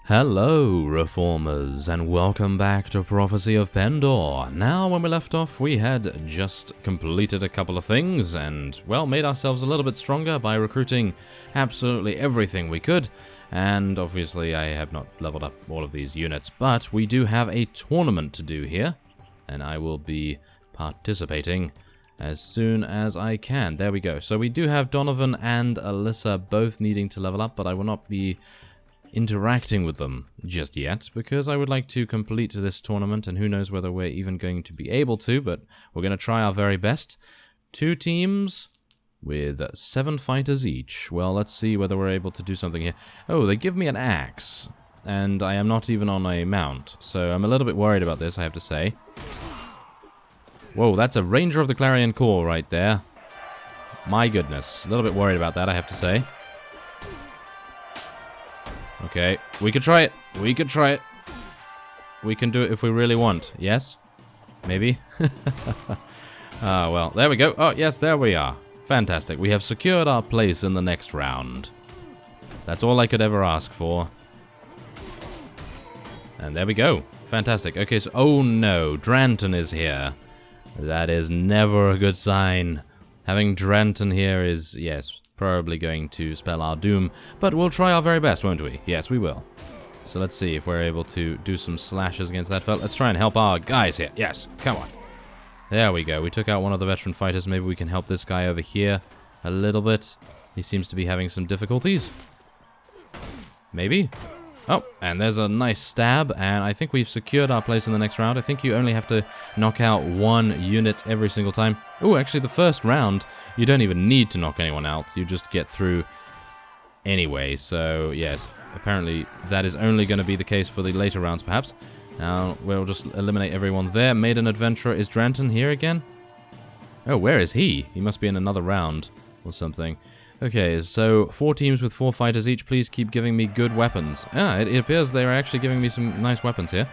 Hello, Reformers, and welcome back to Prophecy of Pendor. Now, when we left off, we had just completed a couple of things and, well, made ourselves a little bit stronger by recruiting absolutely everything we could. And obviously, I have not leveled up all of these units, but we do have a tournament to do here, and I will be participating as soon as I can. There we go. So we do have Donovan and Alyssa both needing to level up, but I will not be interacting with them just yet, because I would like to complete this tournament, and who knows whether we're even going to be able to, but we're going to try our very best. 2 teams with 7 fighters each. Well, let's see whether we're able to do something here. Oh, they give me an axe, and I am not even on a mount, so I'm a little bit worried about this, I have to say. Whoa, that's a Ranger of the Clarion Call right there. My goodness, a little bit worried about that, I have to say. Okay, we could try it. We could try it. We can do it if we really want. Yes? Maybe? Ah, well, there we go. Oh, yes, there we are. Fantastic. We have secured our place in the next round. That's all I could ever ask for. And there we go. Fantastic. Okay, so... Oh, no. Dranton is here. That is never a good sign. Having Dranton here is, yes, probably going to spell our doom, but we'll try our very best, won't we? Yes, we will. So let's see if we're able to do some slashes against that fella. Let's try and help our guys here. Yes, come on. There we go. We took out one of the veteran fighters. Maybe we can help this guy over here a little bit. He seems to be having some difficulties. Maybe. Oh, and there's a nice stab, and I think we've secured our place in the next round. I think you only have to knock out 1 unit every single time. Oh, actually, the first round, you don't even need to knock anyone out. You just get through anyway. So, yes, apparently that is only going to be the case for the later rounds, perhaps. Now, we'll just eliminate everyone there. Maiden Adventurer, is Dranton here again? Oh, where is he? He must be in another round or something. Okay, so 4 teams with 4 fighters each. Please keep giving me good weapons. Ah, it appears they are actually giving me some nice weapons here.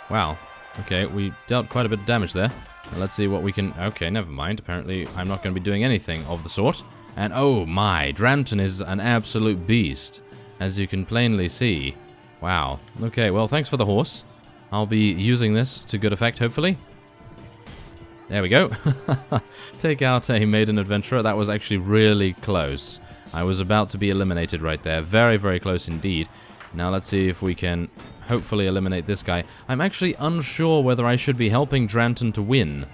Wow. Okay, we dealt quite a bit of damage there. Now let's see what we can... Okay, never mind. Apparently, I'm not going to be doing anything of the sort. And oh my, Dranton is an absolute beast, as you can plainly see. Wow. Okay, well, thanks for the horse. I'll be using this to good effect, hopefully. There we go. Take out a Maiden Adventurer. That was actually really close. I was about to be eliminated right there. Very, very close indeed. Now let's see if we can hopefully eliminate this guy. I'm actually unsure whether I should be helping Dranton to win,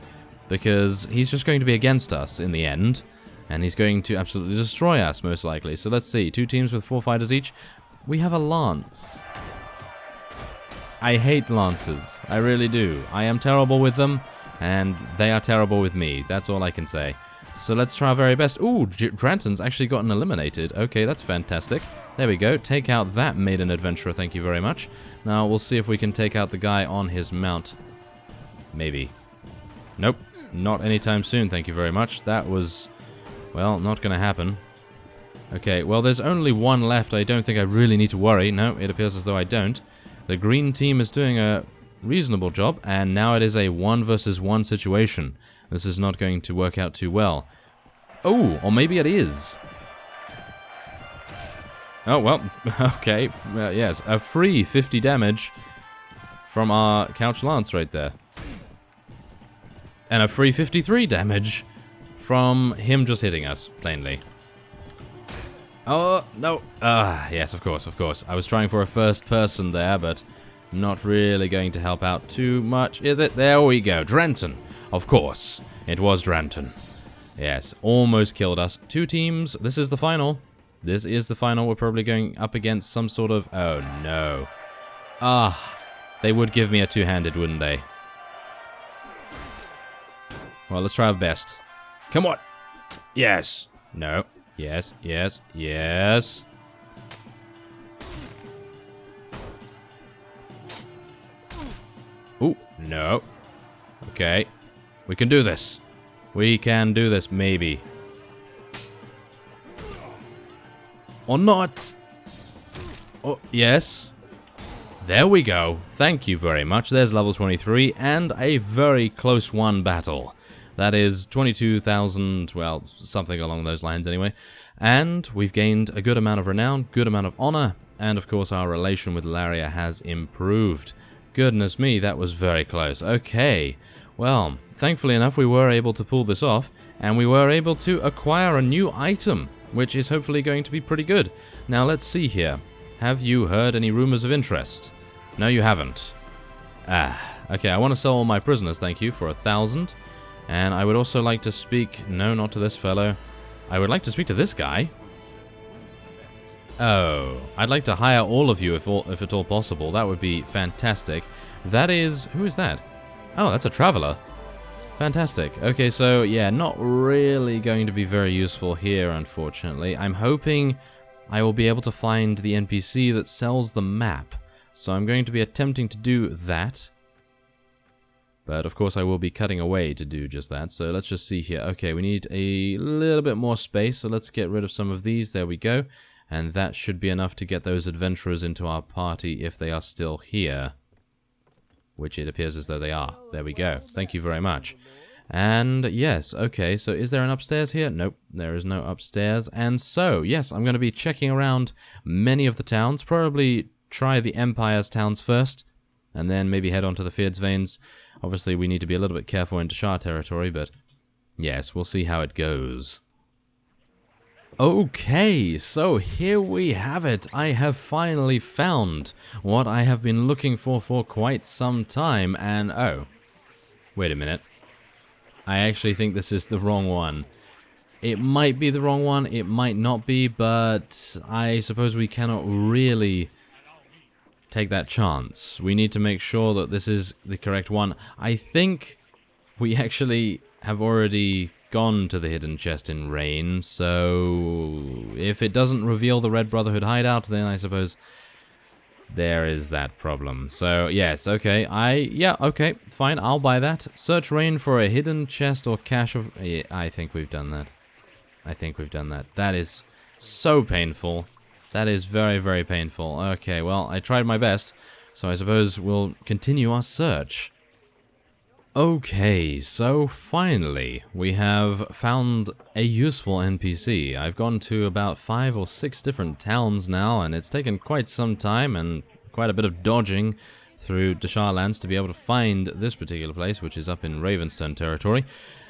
because he's just going to be against us in the end, and he's going to absolutely destroy us, most likely. So let's see. 2 teams with 4 fighters each. We have a lance. I hate lances. I really do. I am terrible with them, and they are terrible with me. That's all I can say. So let's try our very best. Ooh, Dranton's actually gotten eliminated. Okay, that's fantastic. There we go. Take out that Maiden Adventurer, thank you very much. Now, we'll see if we can take out the guy on his mount. Maybe. Nope. Not anytime soon, thank you very much. That was, well, not going to happen. Okay, well, there's only 1 left. I don't think I really need to worry. No, it appears as though I don't. The green team is doing a reasonable job, and now it is a 1 versus 1 situation. This is not going to work out too well. Oh, or maybe it is. Oh, well, okay. Yes, a free 50 damage from our Couch Lance right there. And a free 53 damage from him just hitting us, plainly. Oh, no. Yes, of course, of course. I was trying for a first person there, but not really going to help out too much, is it? There we go. Dranton. Of course. It was Dranton. Yes, almost killed us. 2 teams. This is the final. This is the final. We're probably going up against some sort of... Oh, no. Ah, they would give me a 2-handed, wouldn't they? Well, let's try our best. Come on. Yes. No. Yes, yes, yes. Ooh, no. Okay. We can do this. We can do this, maybe. Or not. Oh, yes. There we go. Thank you very much. There's level 23 and a very close 1 battle. That is 22,000, well, something along those lines anyway. And we've gained a good amount of renown, good amount of honor, and of course our relation with Laria has improved. Goodness me, that was very close. Okay, well, thankfully enough we were able to pull this off, and we were able to acquire a new item, which is hopefully going to be pretty good. Now let's see here. Have you heard any rumors of interest? No, you haven't. Okay, I want to sell all my prisoners, thank you, for 1,000. And I would also like to speak... No, not to this fellow. I would like to speak to this guy. Oh, I'd like to hire all of you if at all possible. That would be fantastic. That is... Who is that? Oh, that's a traveler. Fantastic. Okay, so yeah, not really going to be very useful here, unfortunately. I'm hoping I will be able to find the NPC that sells the map. So I'm going to be attempting to do that. But of course I will be cutting away to do just that. So let's just see here. Okay, we need a little bit more space. So let's get rid of some of these. There we go. And that should be enough to get those adventurers into our party if they are still here. Which it appears as though they are. There we go. Thank you very much. And yes, okay, so is there an upstairs here? Nope, there is no upstairs. And so, yes, I'm going to be checking around many of the towns. Probably try the Empire's towns first. And then maybe head on to the Fyrdsvains. Obviously, we need to be a little bit careful in Dashar territory, but yes, we'll see how it goes. Okay, so here we have it. I have finally found what I have been looking for quite some time, and oh, wait a minute. I actually think this is the wrong one. It might be the wrong one, it might not be, but I suppose we cannot really take that chance. We need to make sure that this is the correct one. I think we actually have already gone to the hidden chest in Rain, so if it doesn't reveal the Red Brotherhood hideout, then I suppose there is that problem. So yes, okay, yeah, okay, fine, I'll buy that. Search Rain for a hidden chest or cache of... Yeah, I think we've done that. I think we've done that. That is so painful. That is very, very painful. Okay, well, I tried my best, so I suppose we'll continue our search. Okay, so finally, we have found a useful NPC. I've gone to about 5 or 6 different towns now, and it's taken quite some time and quite a bit of dodging through Dashar lands to be able to find this particular place, which is up in Ravenstone territory.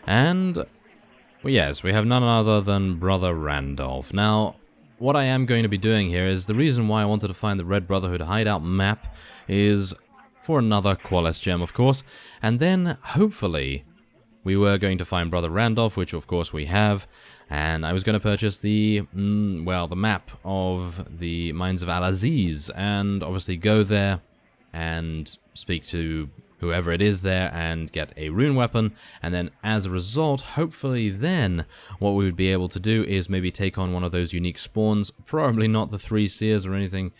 And, well, yes, we have none other than Brother Randolph. Now, what I am going to be doing here is the reason why I wanted to find the Red Brotherhood hideout map is for another Qualis gem, of course, and then hopefully we were going to find Brother Randolph, which of course we have, and I was going to purchase the, well, the map of the Mines of Al-Aziz, and obviously go there and speak to whoever it is there and get a rune weapon, and then as a result, hopefully then what we would be able to do is maybe take on one of those unique spawns, probably not the 3 seers or anything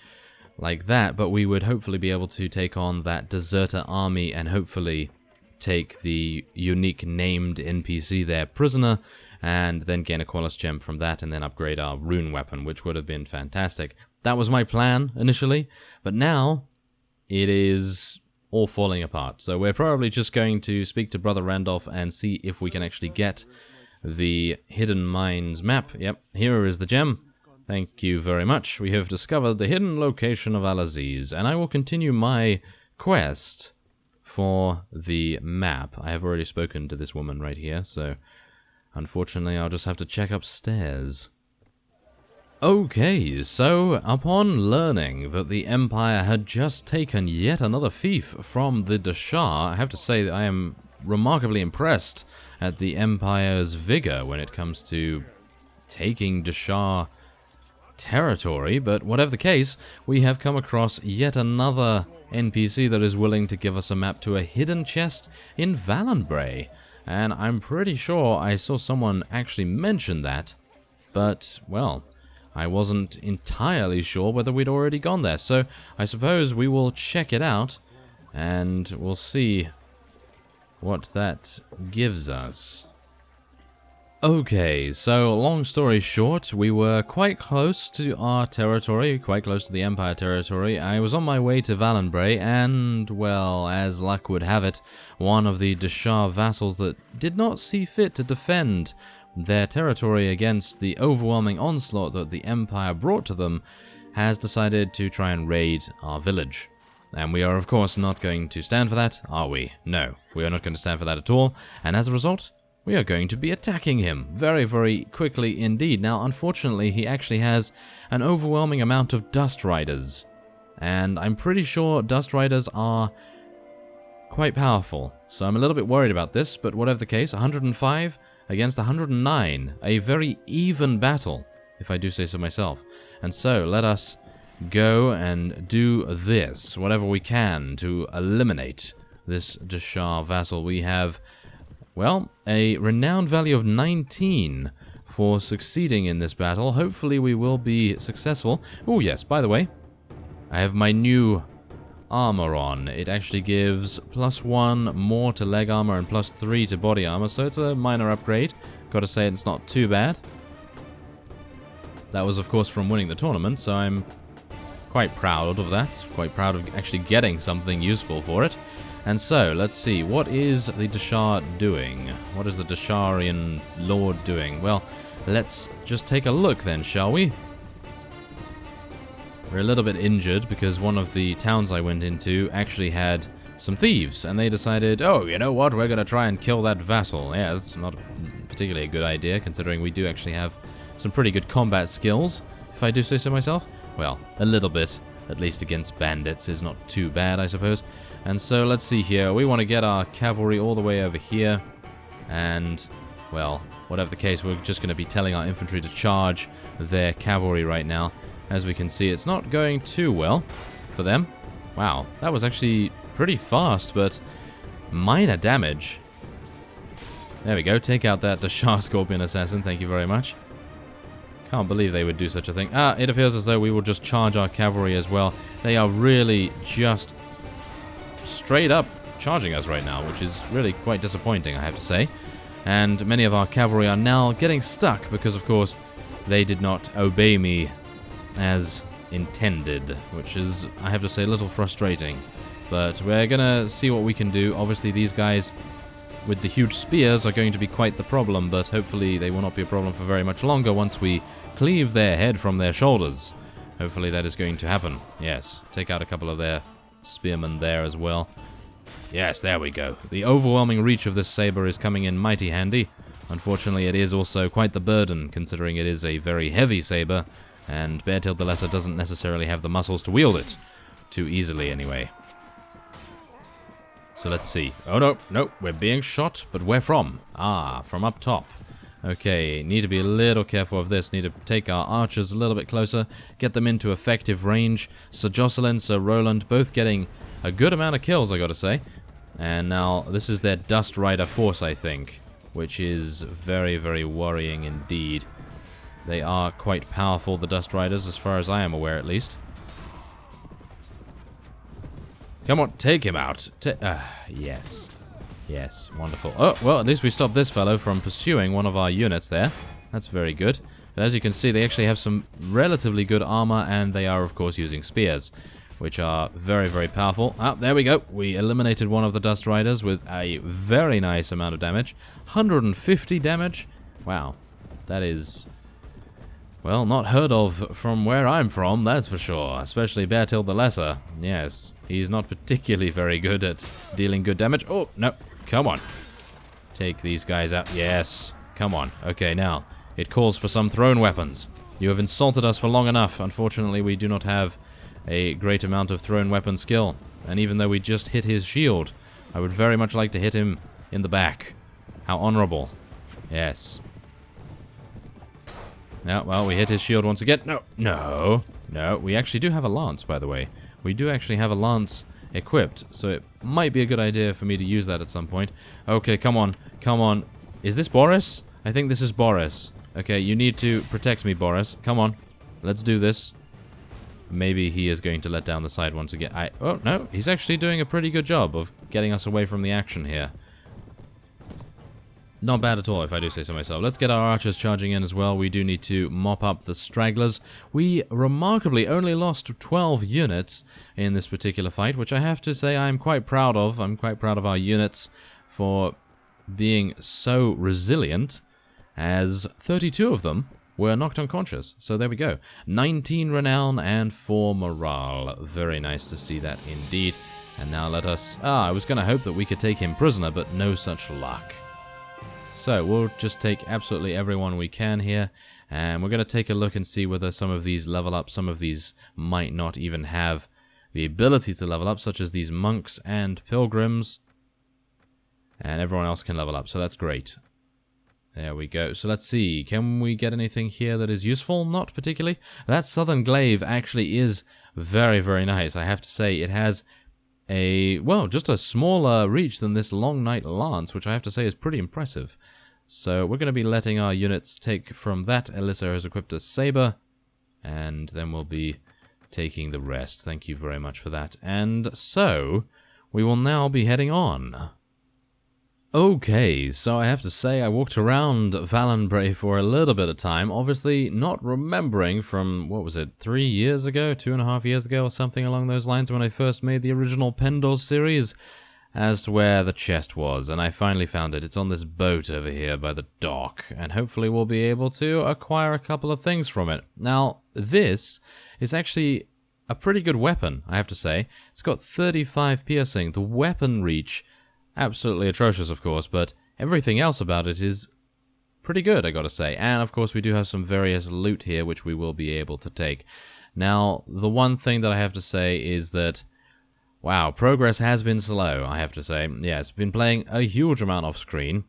like that, but we would hopefully be able to take on that deserter army and hopefully take the unique named NPC there prisoner, and then gain a Qualis gem from that, and then upgrade our rune weapon, which would have been fantastic. That was my plan initially, but now it is all falling apart. So we're probably just going to speak to Brother Randolph and see if we can actually get the Hidden Mines map. Yep, here is the gem. Thank you very much. We have discovered the hidden location of Al-Aziz, and I will continue my quest for the map. I have already spoken to this woman right here, so unfortunately I'll just have to check upstairs. Okay, so upon learning that the Empire had just taken yet another fief from the Dashar, I have to say that I am remarkably impressed at the Empire's vigor when it comes to taking Dashar territory, but whatever the case, we have come across yet another NPC that is willing to give us a map to a hidden chest in Vallon, Brae, and I'm pretty sure I saw someone actually mention that, but, well, I wasn't entirely sure whether we'd already gone there, so I suppose we will check it out, and we'll see what that gives us. Okay, so long story short, we were quite close to our territory, quite close to the Empire territory. I was on my way to Vallon, Brae, and, well, as luck would have it, one of the Deshar vassals that did not see fit to defend their territory against the overwhelming onslaught that the Empire brought to them has decided to try and raid our village. And we are, of course, not going to stand for that, are we? No, we are not going to stand for that at all, and as a result, we are going to be attacking him very, very quickly indeed. Now, unfortunately, he actually has an overwhelming amount of Dust Riders. And I'm pretty sure Dust Riders are quite powerful. So I'm a little bit worried about this, but whatever the case, 105 against 109. A very even battle, if I do say so myself. And so, let us go and do this, whatever we can, to eliminate this Deshar vassal. We have, well, a renowned value of 19 for succeeding in this battle. Hopefully we will be successful. Oh yes, by the way, I have my new armor on. It actually gives +1 more to leg armor and +3 to body armor, so it's a minor upgrade. Gotta say it's not too bad. That was of course from winning the tournament, so I'm quite proud of that. Quite proud of actually getting something useful for it. And so, let's see, what is the Deshar doing? What is the Desharian Lord doing? Well, let's just take a look then, shall we? We're a little bit injured because one of the towns I went into actually had some thieves, and they decided, oh, you know what, we're going to try and kill that vassal. Yeah, that's not particularly a good idea, considering we do actually have some pretty good combat skills, if I do say so myself. Well, a little bit, at least against bandits, is not too bad, I suppose. And so, let's see here. We want to get our cavalry all the way over here. And, well, whatever the case, we're just going to be telling our infantry to charge their cavalry right now. As we can see, it's not going too well for them. Wow, that was actually pretty fast, but minor damage. There we go. Take out that Deshar Scorpion Assassin. Thank you very much. Can't believe they would do such a thing. It appears as though we will just charge our cavalry as well. They are really just straight up charging us right now, which is really quite disappointing, I have to say. And many of our cavalry are now getting stuck because, of course, they did not obey me as intended, which is, I have to say, a little frustrating. But we're gonna see what we can do. Obviously, these guys with the huge spears are going to be quite the problem, but hopefully they will not be a problem for very much longer once we cleave their head from their shoulders. Hopefully that is going to happen. Yes, take out a couple of their spearmen there as well. Yes, there we go. The overwhelming reach of this saber is coming in mighty handy. Unfortunately, it is also quite the burden, considering it is a very heavy saber, and Bertil the Lesser doesn't necessarily have the muscles to wield it. Too easily, anyway. So let's see. Oh, no, we're being shot, but where from? Ah, from up top. Okay, need to be a little careful of this. Need to take our archers a little bit closer, get them into effective range. Sir Jocelyn, Sir Roland, both getting a good amount of kills, I gotta say. And now, this is their Dust Rider force, I think, which is very, very worrying indeed. They are quite powerful, the Dust Riders, as far as I am aware, at least. Come on, take him out. Yes. Yes, wonderful. Oh, well, at least we stopped this fellow from pursuing one of our units there. That's very good. But as you can see, they actually have some relatively good armor, and they are, of course, using spears, which are very, very powerful. Ah, there we go. We eliminated one of the Dust Riders with a very nice amount of damage. 150 damage. Wow. That is, well, not heard of from where I'm from, that's for sure. Especially Bertil the Lesser. Yes, he's not particularly very good at dealing good damage. Oh, no. Come on. Take these guys out. Yes. Come on. Okay, now, it calls for some thrown weapons. You have insulted us for long enough. Unfortunately, we do not have a great amount of thrown weapon skill. And even though we just hit his shield, I would very much like to hit him in the back. How honorable. Yes. Yeah, well, we hit his shield once again. No. We actually do have a lance, by the way. We do actually have a lance equipped, so it might be a good idea for me to use that at some point. Okay, come on. Is this Boris? I think this is Boris. Okay, you need to protect me, Boris. Come on. Let's do this. Maybe he is going to let down the side once again. Oh, no. He's actually doing a pretty good job of getting us away from the action here. Not bad at all, if I do say so myself. Let's get our archers charging in as well. We do need to mop up the stragglers. We remarkably only lost 12 units in this particular fight, which I have to say I'm quite proud of. I'm quite proud of our units for being so resilient, as 32 of them were knocked unconscious. So there we go. 19 renown and 4 morale. Very nice to see that indeed. And now let us... I was going to hope that we could take him prisoner, but no such luck. So we'll just take absolutely everyone we can here, and we're going to take a look and see whether some of these level up, some of these might not even have the ability to level up, such as these monks and pilgrims, and everyone else can level up, so that's great. There we go. So let's see, can we get anything here that is useful? Not particularly. That southern glaive actually is very, very nice. I have to say, it has just a smaller reach than this long knight lance, which I have to say is pretty impressive. So we're going to be letting our units take from that. Alyssa has equipped a saber, and then we'll be taking the rest. Thank you very much for that. And so we will now be heading on. Okay, so I have to say I walked around Vallon Brae for a little bit of time, obviously not remembering from, what was it, 3 years ago, 2.5 years ago, or something along those lines when I first made the original Pendor series, as to where the chest was, and I finally found it. It's on this boat over here by the dock, and hopefully we'll be able to acquire a couple of things from it. Now, this is actually a pretty good weapon, I have to say. It's got 35 piercing. The weapon reach... absolutely atrocious, of course, but everything else about it is pretty good, I gotta say. And, of course, we do have some various loot here, which we will be able to take. Now, the one thing that I have to say is that, wow, progress has been slow, I have to say. Yeah, it's been playing a huge amount off screen.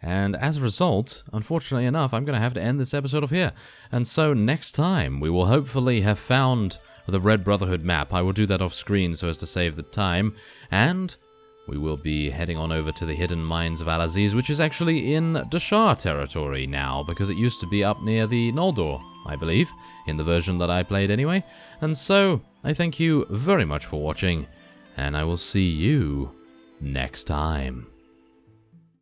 And as a result, unfortunately enough, I'm going to have to end this episode off here. And so next time, we will hopefully have found the Red Brotherhood map. I will do that off screen so as to save the time. And... we will be heading on over to the hidden mines of Al-Aziz, which is actually in Dashar territory now, because it used to be up near the Noldor, I believe, in the version that I played anyway. And so, I thank you very much for watching, and I will see you next time.